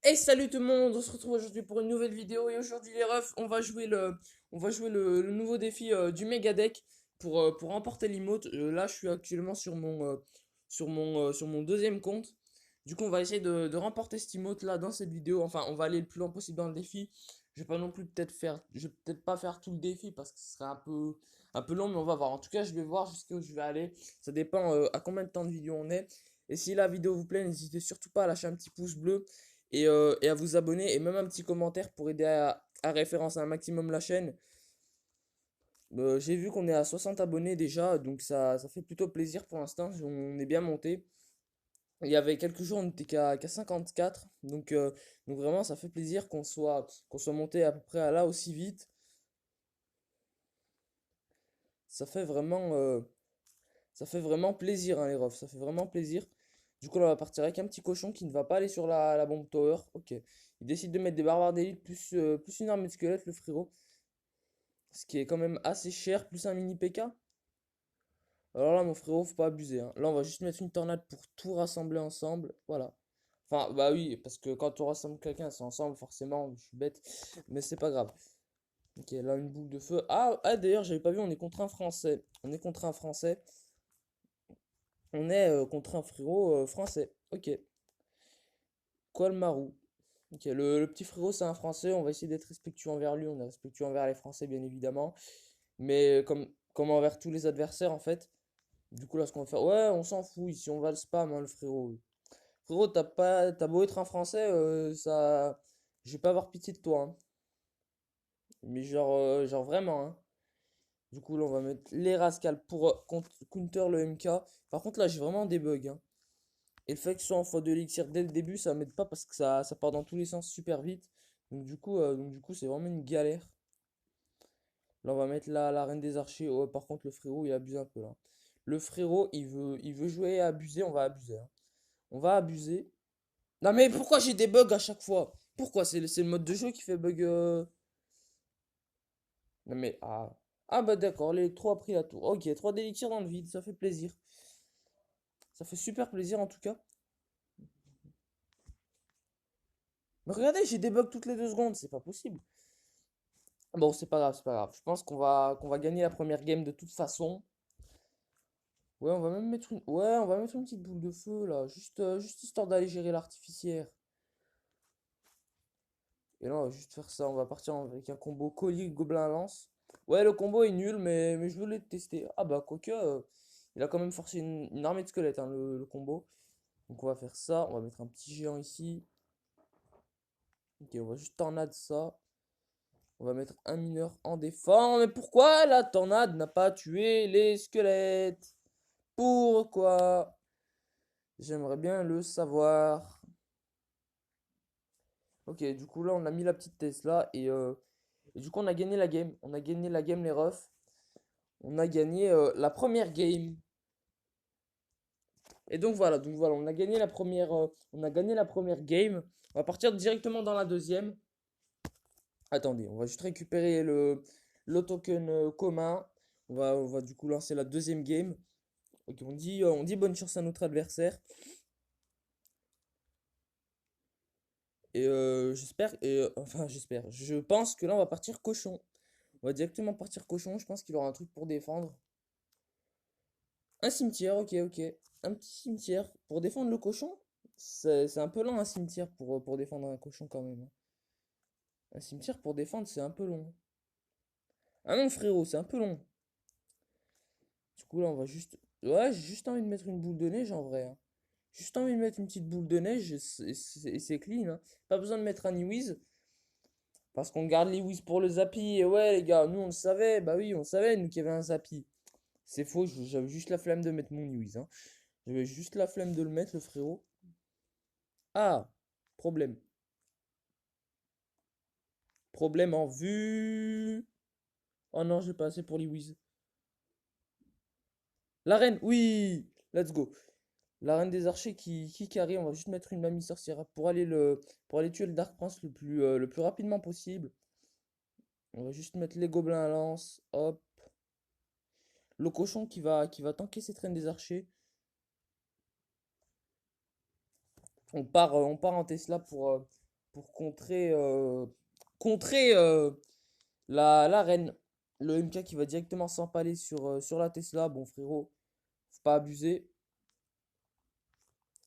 Hey, salut tout le monde, on se retrouve aujourd'hui pour une nouvelle vidéo et aujourd'hui les refs, on va jouer le nouveau défi du Mega Deck pour remporter l'emote. Là, je suis actuellement sur mon deuxième compte. Du coup, on va essayer de remporter cet emote là dans cette vidéo. Enfin, on va aller le plus loin possible dans le défi. Je vais pas non plus je vais peut-être pas faire tout le défi parce que ce serait un peu long, mais on va voir. En tout cas, je vais voir jusqu'où je vais aller. Ça dépend à combien de temps de vidéo on est. Et si la vidéo vous plaît, n'hésitez surtout pas à lâcher un petit pouce bleu et à vous abonner et même un petit commentaire pour aider à référencer un maximum la chaîne. J'ai vu qu'on est à 60 abonnés déjà, donc ça fait plutôt plaisir pour l'instant, on est bien monté. Il y avait quelques jours, on n'était qu'à 54, donc vraiment ça fait plaisir qu'on soit monté à peu près à là aussi vite. Ça fait vraiment, euh, Ça fait vraiment plaisir, hein, les refs. Ça fait vraiment plaisir. Du coup, là, on va partir avec un petit cochon qui ne va pas aller sur la bombe tower. Ok. Il décide de mettre des barbares d'élite plus une armée de squelettes, le frérot. Ce qui est quand même assez cher, plus un mini PK. Alors là, mon frérot, faut pas abuser, hein. Là, on va juste mettre une tornade pour tout rassembler ensemble. Voilà. Enfin, bah oui, parce que quand on rassemble quelqu'un, c'est ensemble, forcément. Je suis bête. Mais c'est pas grave. Ok, là, une boule de feu. D'ailleurs, j'avais pas vu, on est contre un Français. On est contre un Français. On est contre un frérot français. Ok. Colmarou. Ok, le petit frérot, c'est un français. On va essayer d'être respectueux envers lui. On est respectueux envers les Français, bien évidemment. Mais comme envers tous les adversaires, en fait. Du coup, là, ce qu'on va faire. Ouais, on s'en fout. Ici, on va le spam, hein, le frérot. Frérot, t'as beau être un français, ça. Je vais pas avoir pitié de toi, hein. Mais genre vraiment, hein. Du coup, là, on va mettre les rascals pour counter le MK. Par contre, là, j'ai vraiment des bugs, hein. Et le fait que ce soit en faute de l'élixir dès le début, ça m'aide pas parce que ça part dans tous les sens super vite. Donc du coup, c'est vraiment une galère. Là, on va mettre la reine des archers. Oh, par contre, le frérot, il abuse un peu là. Le frérot, il veut jouer et abuser. On va abuser, hein. On va abuser. Non, mais pourquoi j'ai des bugs à chaque fois? Pourquoi? C'est le mode de jeu qui fait bug. Non, mais. Ah, bah d'accord, l'électro a pris la tour. Ok, 3 d'élixirs dans le vide, ça fait plaisir. Ça fait super plaisir en tout cas. Mais regardez, j'ai des bugs toutes les 2 secondes, c'est pas possible. Bon, c'est pas grave, c'est pas grave. Je pense qu'on va gagner la première game de toute façon. Ouais, on va mettre une petite boule de feu là, juste histoire d'aller gérer l'artificière. Et là, on va juste faire ça. On va partir avec un combo colis gobelin lance. Ouais, le combo est nul, mais je voulais le tester. Ah bah quoique, il a quand même forcé une armée de squelettes, hein, le combo. Donc on va faire ça. On va mettre un petit géant ici. Ok, on va juste tornade ça. On va mettre un mineur en défense. Mais pourquoi la tornade n'a pas tué les squelettes? Pourquoi? J'aimerais bien le savoir. Ok, du coup là on a mis la petite Tesla et du coup on a gagné la game. On a gagné la game les refs. On a gagné la première game. Et donc voilà, on a gagné la première game. On va partir directement dans la deuxième. Attendez, on va juste récupérer le token commun. On va du coup lancer la deuxième game. Ok, on dit bonne chance à notre adversaire. Enfin j'espère, je pense que là on va partir cochon. On va directement partir cochon, je pense qu'il aura un truc pour défendre. Un cimetière, ok, ok. Un petit cimetière pour défendre le cochon. C'est un peu long un cimetière pour défendre un cochon quand même, hein. Un cimetière pour défendre, c'est un peu long. Ah non frérot, c'est un peu long. Du coup là on va juste. Ouais, j'ai juste envie de mettre une boule de neige en vrai, hein. Juste envie de mettre une petite boule de neige et c'est clean, hein. Pas besoin de mettre un Niwiz. Parce qu'on garde les Wiz pour le Zappy. Et ouais, les gars, nous on le savait. Bah oui, on savait, nous qu'il y avait un Zappy. C'est faux, j'avais juste la flemme de mettre mon Wiz, hein. J'avais juste la flemme de le mettre, le frérot. Ah, problème. Problème en vue. Oh non, j'ai pas assez pour les Wiz. La reine, oui! Let's go. La reine des archers qui carry. On va juste mettre une mamie sorcière pour aller tuer le Dark Prince le plus rapidement possible. On va juste mettre les gobelins à lance. Hop. Le cochon qui va tanker cette reine des archers. On part en Tesla pour contrer la reine. Le MK qui va directement s'empaler sur la Tesla. Bon, frérot, faut pas abuser.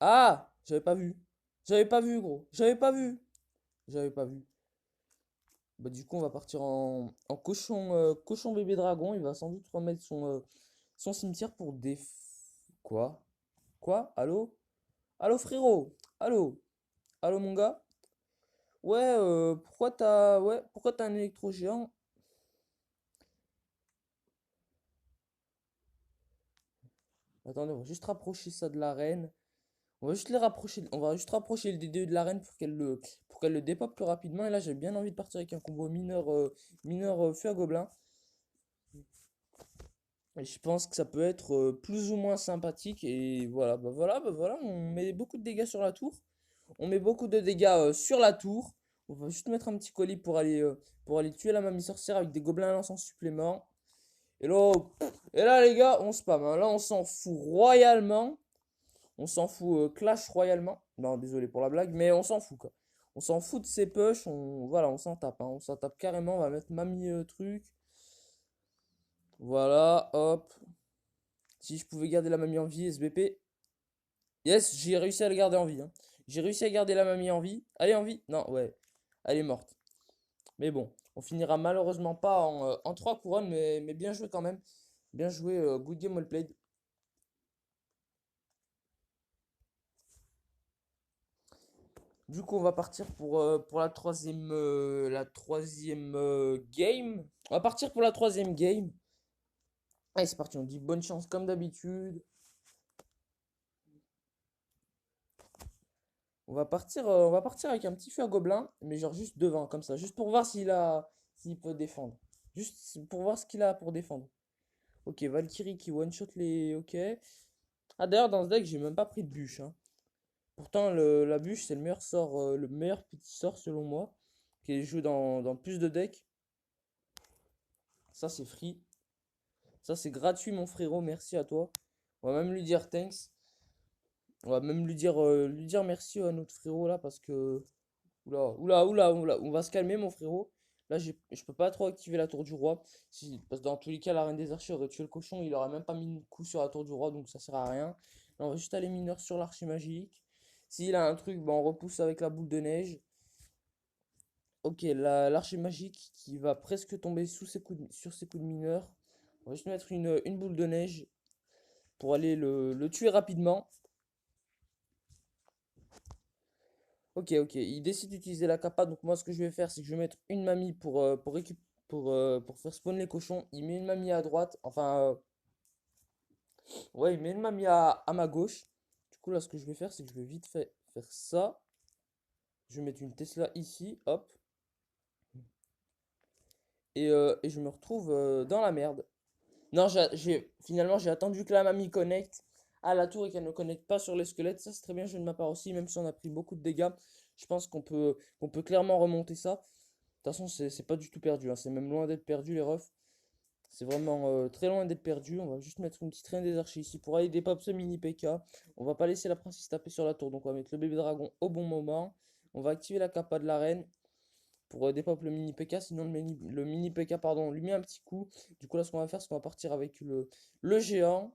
Ah! J'avais pas vu. J'avais pas vu, gros. J'avais pas vu. J'avais pas vu. Bah, du coup, on va partir en cochon bébé dragon. Il va sans doute remettre son cimetière pour des... Quoi? Quoi? Allô? Allô, frérot? Allô? Allô, mon gars? Ouais, pourquoi t'as un électro géant? Attendez, on va juste rapprocher ça de l'arène. On va juste rapprocher le DDE de l'arène pour qu'elle le dépop plus rapidement. Et là, j'ai bien envie de partir avec un combo mineur feu à gobelin. Et je pense que ça peut être plus ou moins sympathique. Et voilà, bah voilà, on met beaucoup de dégâts sur la tour. On met beaucoup de dégâts sur la tour. On va juste mettre un petit colis pour aller tuer la mamie sorcière avec des gobelins à l'encens supplément. Et là, les gars, on spam, hein. Là, on s'en fout royalement. On s'en fout clash royalement. Non, désolé pour la blague, mais on s'en fout quoi. On s'en fout de ces push. Voilà, on s'en tape, hein. On s'en tape carrément. On va mettre mamie truc. Voilà, hop. Si je pouvais garder la mamie en vie, SBP. Yes, j'ai réussi à la garder en vie, hein. J'ai réussi à garder la mamie en vie. Elle est en vie? Non, ouais. Elle est morte. Mais bon, on finira malheureusement pas en 3 couronnes, mais bien joué quand même. Bien joué, good game well played. Du coup, on va partir pour la troisième game. On va partir pour la troisième game. Allez, c'est parti, on dit bonne chance comme d'habitude. On va partir avec un petit feu à gobelin, mais genre juste devant, comme ça, juste pour voir s'il peut défendre. Juste pour voir ce qu'il a pour défendre. Ok, Valkyrie qui one-shot les... Ok. Ah, d'ailleurs, dans ce deck, j'ai même pas pris de bûche, hein. Pourtant, la bûche, c'est le meilleur sort, le meilleur petit sort selon moi, qui est joué dans plus de decks. Ça, c'est free. Ça, c'est gratuit, mon frérot. Merci à toi. On va même lui dire thanks. On va même lui dire merci à notre frérot là parce que. Oula. On va se calmer, mon frérot. Là, je peux pas trop activer la tour du roi. Parce que dans tous les cas, la reine des archers aurait tué le cochon. Il aurait même pas mis de coup sur la tour du roi. Donc ça sert à rien. Là, on va juste aller mineur sur l'archi magique. S'il a un truc, ben, on repousse avec la boule de neige. Ok, l'archi magique qui va presque tomber sur ses coups de mineur. On va juste mettre une boule de neige pour aller le tuer rapidement. Ok, il décide d'utiliser la capa, donc moi ce que je vais faire c'est que je vais mettre une mamie pour faire spawn les cochons. Il met une mamie à droite, ouais, il met une mamie à ma gauche. Du coup là ce que je vais faire c'est que je vais vite fait faire ça. Je vais mettre une Tesla ici, hop. Et je me retrouve dans la merde. Non, finalement, j'ai attendu que la mamie connecte à la tour et qu'elle ne connecte pas sur les squelettes. Ça, c'est très bien joué de ma part aussi, même si on a pris beaucoup de dégâts. Je pense qu'on peut clairement remonter ça. De toute façon, c'est pas du tout perdu, hein. C'est même loin d'être perdu, les refs. C'est vraiment très loin d'être perdu. On va juste mettre une petite reine des archers ici pour aller dépop ce mini PK. On va pas laisser la princesse taper sur la tour. Donc, on va mettre le bébé dragon au bon moment. On va activer la capa de la reine pour dépop le mini PK, sinon le mini PK pardon, on lui met un petit coup. Du coup là ce qu'on va faire c'est qu'on va partir avec le géant.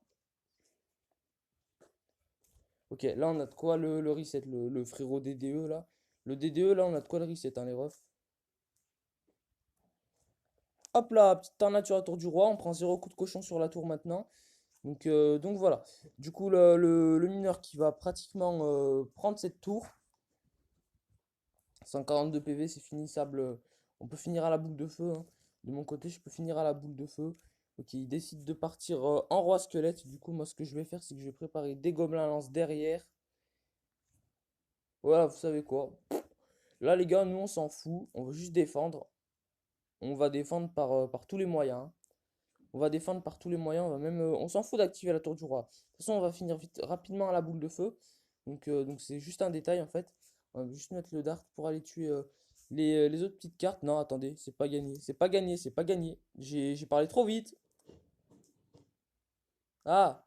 Ok, là on a de quoi le reset, le frérot DDE là. Le DDE là on a de quoi le reset hein, les refs. Hop là, petite tornade tour du roi, on prend 0 coup de cochon sur la tour maintenant. Donc voilà. Du coup le mineur qui va pratiquement prendre cette tour. 142 PV c'est finissable. On peut finir à la boule de feu, hein. De mon côté je peux finir à la boule de feu. Ok, il décide de partir en roi squelette. Du coup, moi, ce que je vais faire, c'est que je vais préparer des gobelins lance derrière. Voilà, vous savez quoi. Là, les gars, nous, on s'en fout. On veut juste défendre. On va défendre par tous les moyens, hein. On va défendre par tous les moyens. On s'en fout d'activer la tour du roi. De toute façon, on va finir vite, rapidement à la boule de feu. Donc c'est juste un détail, en fait. On va juste mettre le dart pour aller tuer les autres petites cartes. Non, attendez, c'est pas gagné. C'est pas gagné, c'est pas gagné. J'ai parlé trop vite. Ah!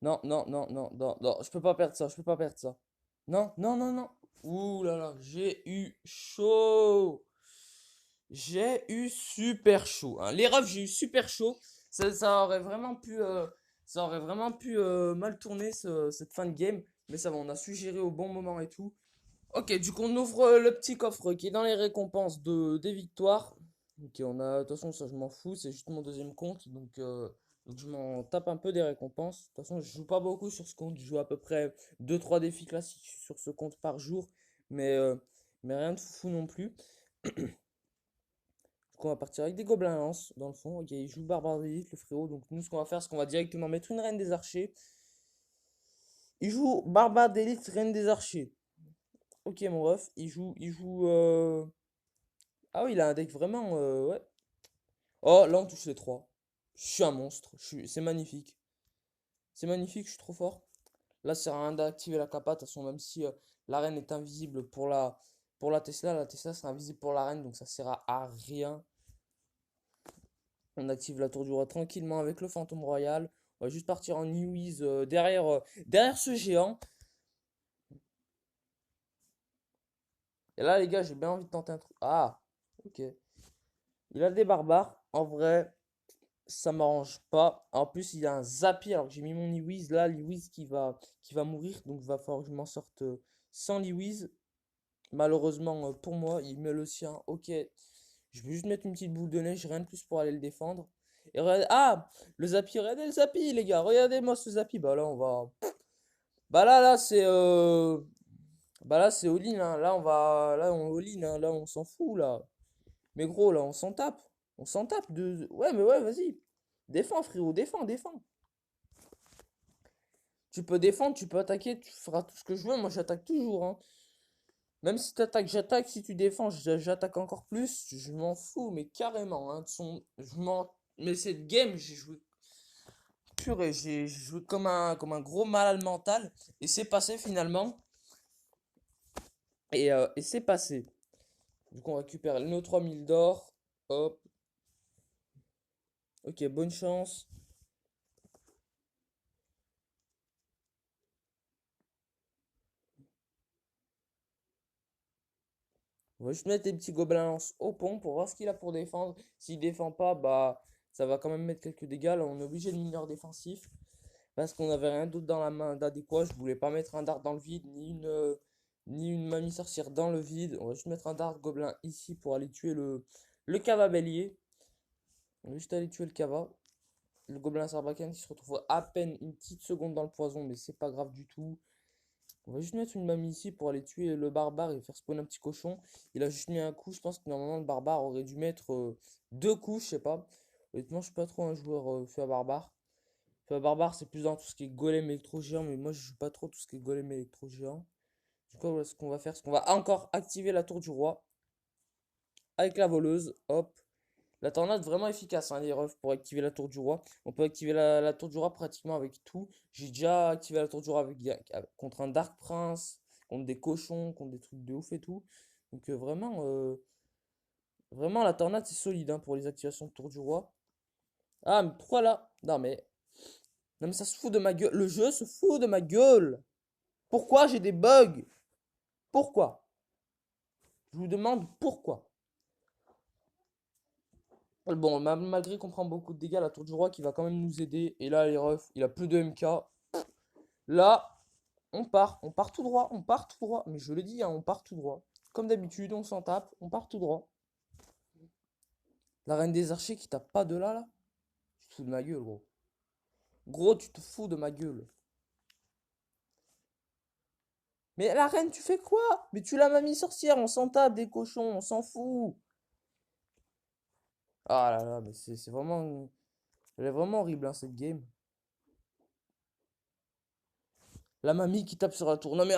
Non, non, non, non, non, non, je peux pas perdre ça, je peux pas perdre ça. Non, non, non, non. Ouh là là, j'ai eu chaud. J'ai eu super chaud, hein. Les refs, j'ai eu super chaud. Ça aurait vraiment pu, mal tourner cette fin de game. Mais ça va, on a su gérer au bon moment et tout. Ok, du coup, on ouvre le petit coffre qui est dans les récompenses des victoires. Ok, de toute façon, ça je m'en fous, c'est juste mon deuxième compte. Donc je m'en tape un peu des récompenses. De toute façon, je joue pas beaucoup sur ce compte. Je joue à peu près deux trois défis classiques sur ce compte par jour. Mais, euh, mais rien de fou non plus. Donc on va partir avec des gobelins lance dans le fond. Ok, il joue barbare d'élite, le frérot. Donc nous, ce qu'on va faire, c'est qu'on va directement mettre une reine des archers. Il joue barbare d'élite, reine des archers. Ok, mon ref, il joue. Ah oui, il a un deck vraiment. Ouais. Oh, là, on touche les trois. Je suis un monstre. C'est magnifique. C'est magnifique, je suis trop fort. Là, ça sert à rien d'activer la capa. De toute façon, même si la reine est invisible pour la Tesla sera invisible pour la reine. Donc ça sert à rien. On active la tour du roi tranquillement avec le fantôme royal. On va juste partir en Ewiz derrière ce géant. Et là, les gars, j'ai bien envie de tenter un truc. Ah, ok. Il a des barbares. En vrai, ça m'arrange pas. En plus, il y a un Zappy alors que j'ai mis mon Liwiz là, Liwiz qui va mourir, donc il va falloir que je m'en sorte sans Liwiz. Malheureusement pour moi, il met le sien. Ok, je vais juste mettre une petite boule de neige, rien de plus pour aller le défendre. Et regardez, ah, le Zappy, regardez le Zappy les gars, regardez-moi ce Zappy. Bah là, on va, bah là c'est all-in, hein. Là on all-in, hein. Là on s'en fout là. Mais gros, là on s'en tape. On s'en tape de. Ouais, mais ouais, vas-y. Défends, frérot, défends, défends. Tu peux défendre, tu peux attaquer, tu feras tout ce que je veux. Moi, j'attaque toujours, hein. Même si tu attaques, j'attaque. Si tu défends, j'attaque encore plus. Je m'en fous, mais carrément, hein. Mais cette game, j'ai joué. Purée, j'ai joué comme un gros malade mental. Et c'est passé finalement. Et c'est passé. Du coup, on récupère nos 3000 d'or. Hop. Ok, bonne chance. On va juste mettre des petits gobelins lance au pont pour voir ce qu'il a pour défendre. S'il défend pas, bah ça va quand même mettre quelques dégâts. Là, on est obligé de mineur défensif. Parce qu'on n'avait rien d'autre dans la main d'adéquat. Je voulais pas mettre un dard dans le vide, ni une mamie sorcière dans le vide. On va juste mettre un dard gobelin ici pour aller tuer le cava bélier. On va juste aller tuer le cava. Le gobelin sarbacane qui se retrouve à peine une petite seconde dans le poison, mais c'est pas grave du tout. On va juste mettre une mamie ici pour aller tuer le barbare et faire spawn un petit cochon. Il a juste mis un coup. Je pense que normalement le barbare aurait dû mettre deux coups, je sais pas. Honnêtement, je suis pas trop un joueur feu à barbare. Feu à barbare, c'est plus dans tout ce qui est golem électro-géant, mais moi je joue pas trop tout ce qui est golem électro-géant. Du coup, voilà ce qu'on va faire, c'est qu'on va encore activer la tour du roi avec la voleuse. Hop. La tornade vraiment efficace, hein, les refs, pour activer la tour du roi. On peut activer la tour du roi pratiquement avec tout. J'ai déjà activé la tour du roi contre un Dark Prince, contre des cochons, contre des trucs de ouf et tout. Donc vraiment la tornade c'est solide, hein, pour les activations de tour du roi. Ah, mais pourquoi là? Non mais ça se fout de ma gueule. Le jeu se fout de ma gueule. Pourquoi j'ai des bugs? Pourquoi? Je vous demande pourquoi. Bon, malgré qu'on prend beaucoup de dégâts, la tour du roi qui va quand même nous aider. Et là, les refs, il a plus de MK. Là, on part tout droit, on part tout droit. Mais je le dis, hein, on part tout droit. Comme d'habitude, on s'en tape, on part tout droit. La reine des archers qui tape pas de là. Tu te fous de ma gueule, gros. Gros, tu te fous de ma gueule. Mais la reine, tu fais quoi? Mais tu l'as mamie sorcière, on s'en tape des cochons, on s'en fout. Ah là là, mais c'est vraiment. Elle est vraiment horrible, hein, cette game. La mamie qui tape sur la tour. Non mais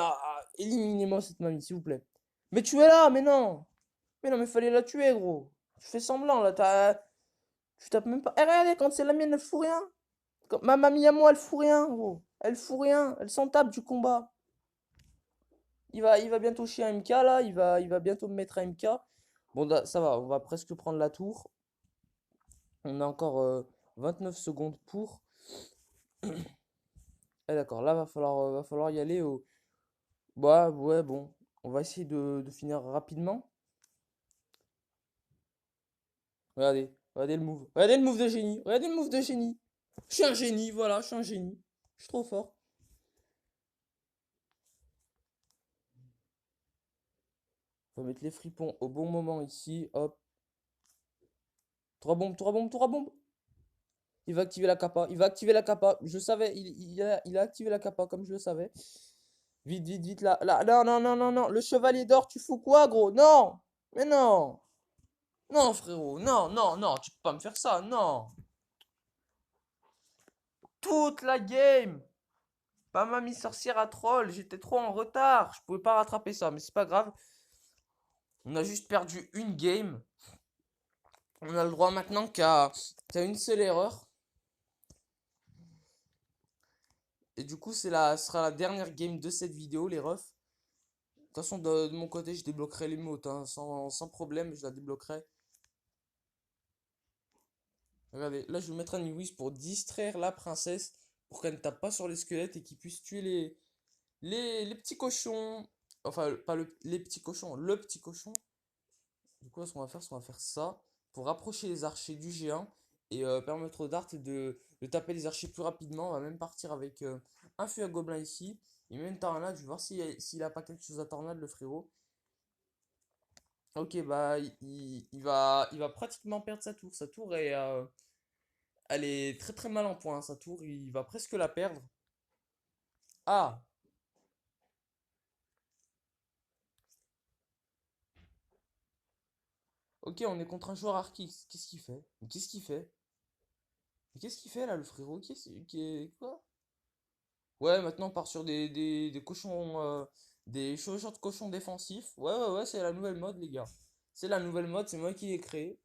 éliminez-moi cette mamie, s'il vous plaît. Mais tu es là, mais non. Mais non, mais fallait la tuer, gros. Tu fais semblant, là, tu tapes même pas. Eh, regardez, quand c'est la mienne, elle fout rien. Ma mamie à moi, elle fout rien, gros. Elle fout rien. Elle s'en tape du combat. Il va bientôt chier un MK, là. Il va bientôt me mettre un MK. Bon, ça va, on va presque prendre la tour. On a encore 29 secondes pour. Ah, d'accord, là, va falloir y aller au... Bah, ouais, bon. On va essayer de finir rapidement. Regardez, regardez le move. Regardez le move de génie. Regardez le move de génie. Je suis un génie, voilà, je suis un génie. Je suis trop fort. On va mettre les fripons au bon moment ici. Hop. Trois bombes, trois bombes, trois bombes. Il va activer la kappa. Il va activer la kappa. Je savais, il a activé la kappa comme je le savais. Vite, vite, vite, là, là. Non, non, non, non, non. Le chevalier d'or, tu fous quoi, gros? Non. Mais non. Non, frérot. Non, non, non. Tu peux pas me faire ça. Non. Toute la game. Pas mamie sorcière à troll. J'étais trop en retard. Je pouvais pas rattraper ça. Mais c'est pas grave. On a juste perdu une game. On a le droit maintenant qu'à une seule erreur. Et du coup, ce sera la dernière game de cette vidéo, les refs. De toute façon, de mon côté, je débloquerai l'émote, hein, sans problème, je la débloquerai. Regardez, là, je vais mettre un Lewis pour distraire la princesse, pour qu'elle ne tape pas sur les squelettes et qu'il puisse tuer les petits cochons. Enfin, pas les petits cochons, le petit cochon. Du coup, ce qu'on va faire, c'est qu'on va faire ça pour rapprocher les archers du géant et permettre aux darts de taper les archers plus rapidement. On va même partir avec un feu à gobelin ici. Il met une tornade, je vais voir s'il a pas quelque chose à tornade, le frérot. Ok, bah, il va pratiquement perdre sa tour. Sa tour elle est très très mal en point, sa tour. Il va presque la perdre. Ah, ok, on est contre un joueur Arquis. Qu'est-ce qu'il fait? Mais qu'est-ce qu'il fait? Mais qu'est-ce qu'il fait là, le frérot? Quoi? Ouais, maintenant on part sur des cochons, des chaussures de cochons défensifs. Ouais, ouais, ouais, c'est la nouvelle mode, les gars. C'est la nouvelle mode, c'est moi qui l'ai créé.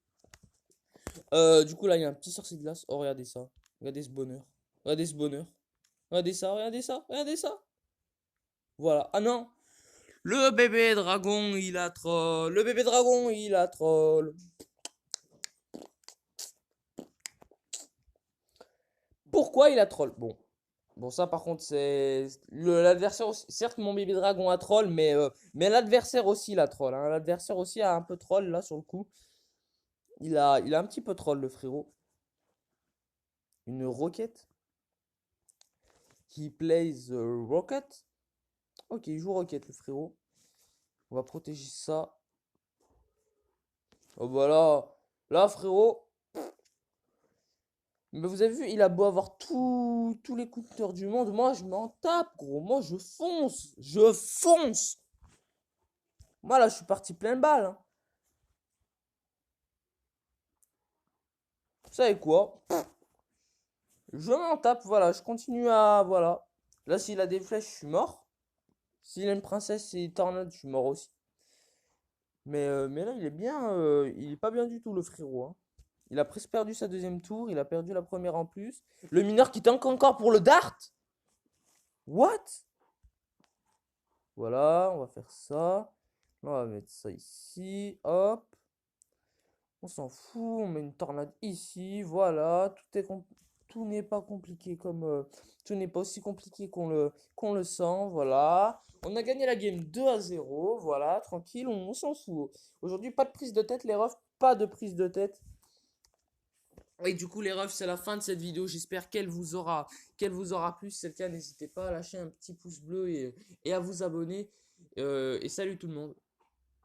Du coup, là, il y a un petit sorcier de glace. Oh, regardez ça. Regardez ce bonheur. Regardez ce bonheur. Regardez ça, regardez ça, regardez ça. Voilà. Ah non! Le bébé dragon, il a troll. Le bébé dragon, il a troll. Pourquoi il a troll? Bon. Bon, ça, par contre, c'est. L'adversaire aussi. Certes, mon bébé dragon a troll, mais l'adversaire aussi, il a troll, hein. L'adversaire aussi a un peu troll, là, sur le coup. Il a un petit peu troll, le frérot. Une roquette. He plays rocket. Ok, il joue rocket, le frérot. On va protéger ça. Oh, bah là. Là, frérot. Mais vous avez vu, il a beau avoir tous les coups du monde. Moi, je m'en tape, gros. Moi, je fonce. Je fonce. Moi, là, je suis parti plein balle, hein. Vous savez quoi? Je m'en tape, voilà. Je continue à. Voilà. Là, s'il a des flèches, je suis mort. S'il a une princesse et une tornade, je suis mort aussi. Mais là, il est bien. Il est pas bien du tout, le frérot, hein. Il a presque perdu sa deuxième tour. Il a perdu la première en plus. Le mineur qui tank encore pour le dart. What? Voilà, on va faire ça. On va mettre ça ici. Hop. On s'en fout. On met une tornade ici. Voilà. Tout n'est pas compliqué comme. Tout n'est pas aussi compliqué qu'on le sent. Voilà. On a gagné la game 2-0. Voilà. Tranquille. On s'en fout. Aujourd'hui, pas de prise de tête, les refs. Pas de prise de tête. Et du coup, les refs, c'est la fin de cette vidéo. J'espère qu'elle vous aura plu. Si c'est le cas, n'hésitez pas à lâcher un petit pouce bleu et à vous abonner. Et salut tout le monde.